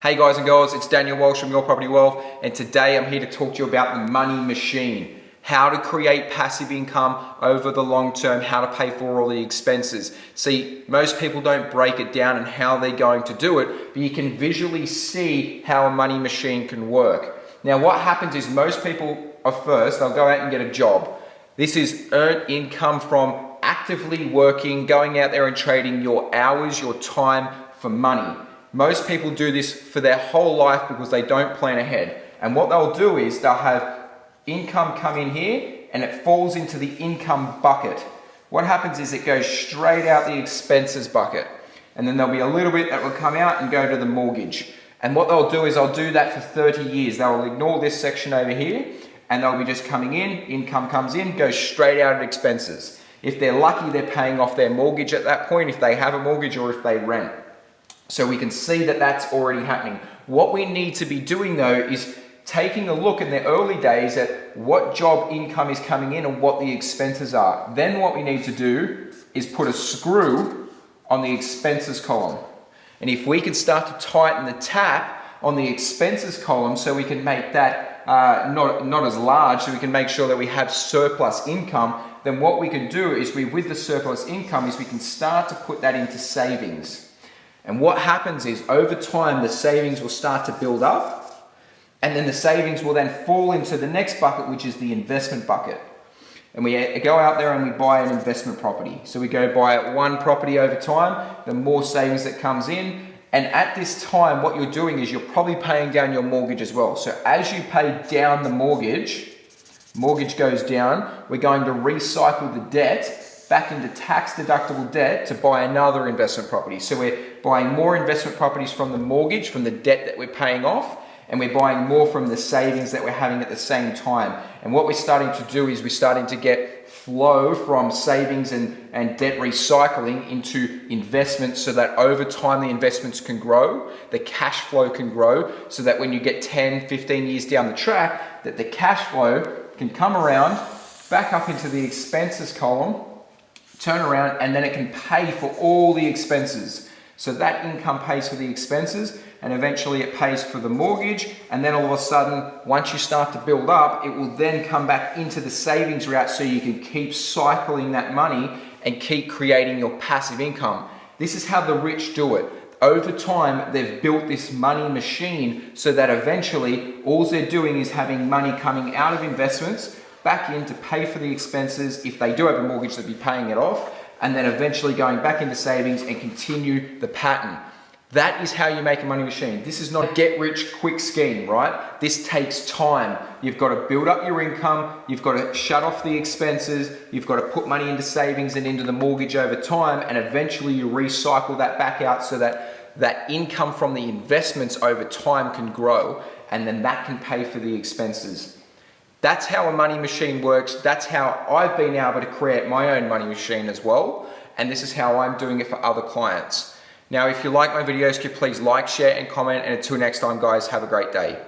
Hey guys and girls, it's Daniel Walsh from Your Property Wealth, and today I'm here to talk to you about the money machine. How to create passive income over the long term, how to pay for all the expenses. See, most people don't break it down and how they're going to do it, but you can visually see how a money machine can work. Now what happens is most people they'll go out and get a job. This is earned income from actively working, going out there and trading your hours, your time for money. Most people do this for their whole life because they don't plan ahead. And what they'll do is they'll have income come in here and it falls into the income bucket. What happens is it goes straight out the expenses bucket. And then there'll be a little bit that will come out and go to the mortgage. And what they'll do is they'll do that for 30 years. They'll ignore this section over here and they'll be just coming in, income comes in, goes straight out at expenses. If they're lucky, they're paying off their mortgage at that point, if they have a mortgage or if they rent. So we can see that that's already happening. What we need to be doing though is taking a look in the early days at what job income is coming in and what the expenses are. Then what we need to do is put a screw on the expenses column. And if we can start to tighten the tap on the expenses column so we can make that not as large, so we can make sure that we have surplus income, then what we can do is with the surplus income is we can start to put that into savings. And what happens is over time, the savings will start to build up and then the savings will then fall into the next bucket, which is the investment bucket. And we go out there and we buy an investment property. So we go buy one property over time, the more savings that comes in. And at this time, what you're doing is you're probably paying down your mortgage as well. So as you pay down the mortgage goes down, we're going to recycle the debt back into tax deductible debt to buy another investment property. So we're buying more investment properties from the mortgage, from the debt that we're paying off, and we're buying more from the savings that we're having at the same time. And what we're starting to do is we're starting to get flow from savings and debt recycling into investments so that over time the investments can grow, the cash flow can grow, so that when you get 10, 15 years down the track, that the cash flow can come around, back up into the expenses column, turn around, and then it can pay for all the expenses. So that income pays for the expenses and eventually it pays for the mortgage, and then all of a sudden, once you start to build up, it will then come back into the savings route so you can keep cycling that money and keep creating your passive income. This is how the rich do it. Over time, they've built this money machine so that eventually all they're doing is having money coming out of investments back in to pay for the expenses. If they do have a mortgage, they'll be paying it off, and then eventually going back into savings and continue the pattern. That is how you make a money machine. This is not a get rich quick scheme, right? This takes time. You've got to build up your income, you've got to shut off the expenses, you've got to put money into savings and into the mortgage over time, and eventually you recycle that back out so that that income from the investments over time can grow, and then that can pay for the expenses. That's how a money machine works. That's how I've been able to create my own money machine as well. And this is how I'm doing it for other clients. Now, if you like my videos, could you please like, share, and comment. And until next time, guys, have a great day.